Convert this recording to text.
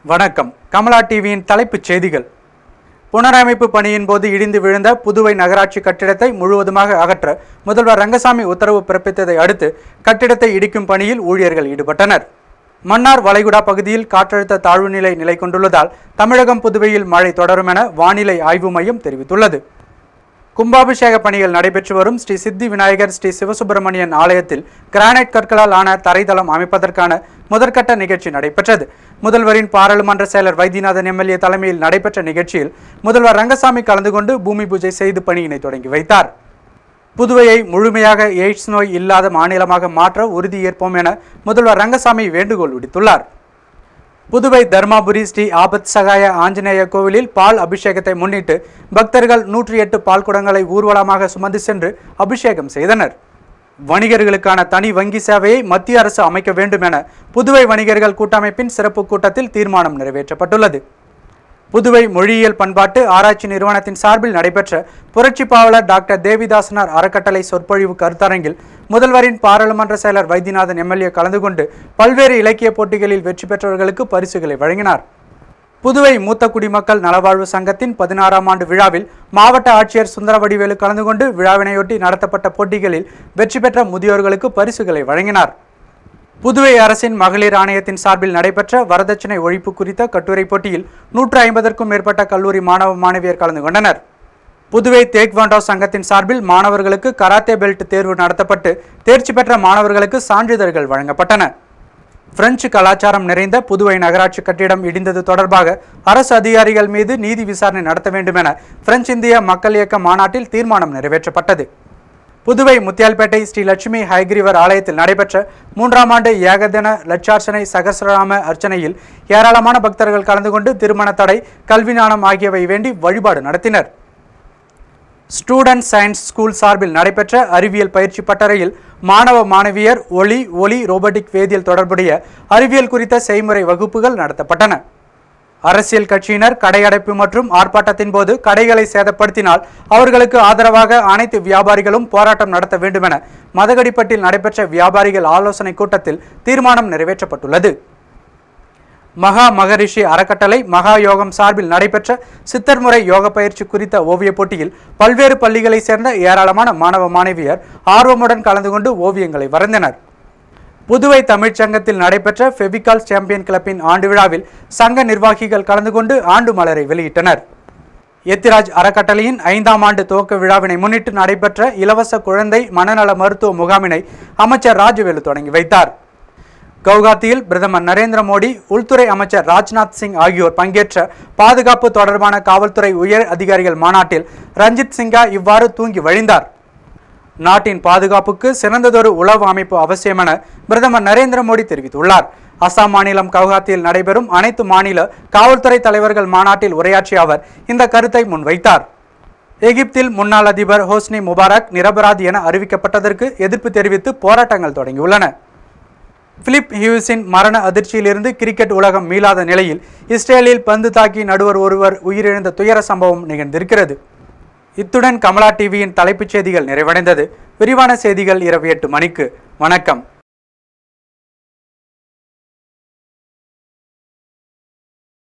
வணக்கம். கமலா டிவியின் தலைப்புச் செய்திகள். புனரமைப்பு பணியின் போது இடிந்து விழுந்த புதுவை நகராட்சி கட்டிடத்தை முழுவதுமாக அகற்ற முதல்வர் ரங்கசாமி உத்தரவு பிறப்பித்ததை அடுத்து கட்டிடத்தை இடிக்கும் பணியில் ஊழியர்கள் ஈடுபட்டனர். மன்னார் வளைகுடா பகுதியில் காற்றழுத்த தாழ்வு நிலை நிலை கொண்டுள்ளதால் தமிழகம் புதுவையில் மழை தொடரும் என வானிலை ஆய்வு மையம் தெரிவித்துள்ளது. கும்பாபிஷேக பணிகள் நடைபெற்று வரும் ஸ்ரீ சித்தி விநாயகர் ஸ்ரீ சிவசுப்பிரமணியன் ஆலயத்தில் கிரானைட் கற்களால் ஆன தரைதளம் அமைப்பதற்கான முதற்கட்ட நிகழ்ச்சி நடைபெற்றது. முதல்வரின் பாராளுமன்ற செயலர் வைத்தியநாதன் எம்எல்ஏ தலைமையில் நடைபெற்ற நிகழ்ச்சியில் முதல்வர் ரங்கசாமி கலந்து கொண்டு பூமி பூஜை செய்து பணியினை தொடங்கி வைத்தார். புதுவையை முழுமையாக எய்ட்ஸ் நோய் இல்லாத மாநிலமாக மாற்ற உறுதியேற்போம் என முதல்வர் ரங்கசாமி வேண்டுகோள் விடுத்துள்ளார். புதுவை தர்மாபுரி ஸ்ரீ ஆபத் சகாய ஆஞ்சநேய கோவிலில் பால் அபிஷேகத்தை முன்னிட்டு பக்தர்கள் 108 பால் குடங்களை ஊர்வலமாக சுமந்து சென்று அபிஷேகம் செய்தனர். வணிகர்களுக்கான தனி வங்கி சேவையை மத்திய அரசு அமைக்க வேண்டும் என புதுவை வணிகர்கள் கூட்டமைப்பின் சிறப்பு கூட்டத்தில் தீர்மானம் நிறைவேற்றப்பட்டுள்ளது. புதுவை மொழியியல் பண்பாட்டு ஆராய்ச்சி நிறுவனத்தின் சார்பில் நடைபெற்ற புரட்சி பாவலர் டாக்டர் தேவிதாசனார் அறக்கட்டளை சொற்பொழிவு கருத்தரங்கில் முதல்வரின் பாராளுமன்ற செயலர் வைத்தியநாதன் எம்எல்ஏ கலந்து கொண்டு பல்வேறு இலக்கிய போட்டிகளில் வெற்றி பெற்றவர்களுக்கு பரிசுகளை வழங்கினார். புதுவை மூத்த குடிமக்கள் நலவாழ்வு சங்கத்தின் 16ஆம் ஆண்டு விழாவில் மாவட்ட ஆட்சியர் சுந்தரவடிவேலு கலந்து கொண்டு விழாவினையொட்டி நடத்தப்பட்ட போட்டிகளில் வெற்றி பெற்ற முதியோர்களுக்கு பரிசுகளை வழங்கினார். புதுவை அரசின் மகளிர் ஆணையத்தின் சார்பில் நடைபெற்ற வரதட்சணை ஒழிப்பு குறித்த கட்டுரை போட்டியில் 150க்கும் மேற்பட்ட கல்லூரி மாணவ மாணவியர் கலந்து கொண்டனர். புதுவை தேக்வாண்டோ சங்கத்தின் சார்பில் மாணவர்களுக்கு கராத்தே பெல்ட் தேர்வு நடத்தப்பட்டு தேர்ச்சி பெற்ற மாணவர்களுக்கு சான்றிதழ்கள் வழங்கப்பட்டன. பிரெஞ்சு கலாச்சாரம் நிறைந்த புதுவை நகராட்சி கட்டிடம் இடிந்தது தொடர்பாக அரசு அதிகாரிகள் மீது நீதி விசாரணை நடத்த வேண்டும் என பிரெஞ்சு இந்திய மக்கள் இயக்க மாநாட்டில் தீர்மானம் நிறைவேற்றப்பட்டது. புதுவை முத்தியால்பேட்டை ஸ்ரீ லட்சுமி ஹயக்ரீவர் ஆலயத்தில் நடைபெற்ற 3ஆம் ஆண்டு ஏகதின லட்சார்ச்சனை சகசிரநாம அர்ச்சனையில் ஏராளமான பக்தர்கள் கலந்து கொண்டு திருமண தடை, கல்வி ஞானம் ஆகியவை வேண்டி வழிபாடு நடத்தினர். ஸ்டூடெண்ட் சயின்ஸ் ஸ்கூல் சார்பில் நடைபெற்ற அறிவியல் பயிற்சி பட்டறையில் மாணவ மாணவியர் ஒளி ரோபோட்டிக் வேதியியல் தொடர்புடைய அறிவியல் குறித்த செய்முறை வகுப்புகள் நடத்தப்பட்டன. அரசியல் கட்சியினர் கடையடைப்பு மற்றும் ஆர்ப்பாட்டத்தின் போது கடைகளை சேதப்படுத்தினால் அவர்களுக்கு ஆதரவாக அனைத்து வியாபாரிகளும் போராட்டம் நடத்த வேண்டும் என மதகடிப்பட்டில் நடைபெற்ற வியாபாரிகள் ஆலோசனை கூட்டத்தில் தீர்மானம் நிறைவேற்றப்பட்டுள்ளது. மகா மகரிஷி அறக்கட்டளை மகா யோகம் சார்பில் நடைபெற்ற சித்தர் முறை யோக பயிற்சி குறித்த ஓவிய போட்டியில் பல்வேறு பள்ளிகளை சேர்ந்த ஏராளமான மாணவ மாணவியர் ஆர்வமுடன் கலந்து கொண்டு ஓவியங்களை வரைந்தனர். புதுவை தமிழ்ச்சங்கத்தில் நடைபெற்ற ஃபெவிகால் சாம்பியன் கிளப்பின் ஆண்டு விழாவில் சங்க நிர்வாகிகள் கலந்து கொண்டு ஆண்டு மலரை வெளியிட்டனர். எத்திராஜ் அறக்கட்டளையின் 5ஆம் ஆண்டு துவக்க விழாவினை முன்னிட்டு நடைபெற்ற இலவச குழந்தை மனநல மருத்துவ முகாமினை அமைச்சர் ராஜவேலு தொடங்கி வைத்தார். கவுகாத்தியில் பிரதமர் நரேந்திர மோடி, உள்துறை அமைச்சர் ராஜ்நாத் சிங் ஆகியோர் பங்கேற்ற பாதுகாப்பு தொடர்பான காவல்துறை உயர் அதிகாரிகள் மாநாட்டில் ரஞ்சித் சிங்கா இவ்வாறு தூங்கி வழிந்தார். நாட்டின் பாதுகாப்புக்கு சிறந்ததொரு உளவு அமைப்பு அவசியம் என பிரதமர் நரேந்திர மோடி தெரிவித்துள்ளார். அசாம் மாநிலம் கவுஹாத்தியில் நடைபெறும் அனைத்து மாநில காவல்துறை தலைவர்கள் மாநாட்டில் உரையாற்றிய அவர் இந்த கருத்தை முன்வைத்தார். எகிப்தில் முன்னாள் அதிபர் ஹோஸ்னி முபாரக் நிரபராதி என அறிவிக்கப்பட்டதற்கு எதிர்ப்பு தெரிவித்து போராட்டங்கள் தொடங்கியுள்ளன. பிலிப் ஹியூஸின் மரண அதிர்ச்சியிலிருந்து கிரிக்கெட் உலகம் மீளாத நிலையில் இஸ்ரேலில் பந்து தாக்கி நடுவர் ஒருவர் உயிரிழந்த துயர சம்பவம் நிகழ்ந்திருக்கிறது. இத்துடன் கமலா டிவியின் தலைப்புச் செய்திகள் நிறைவடைந்தது. விரிவான செய்திகள் இரவு 8 மணிக்கு. வணக்கம்.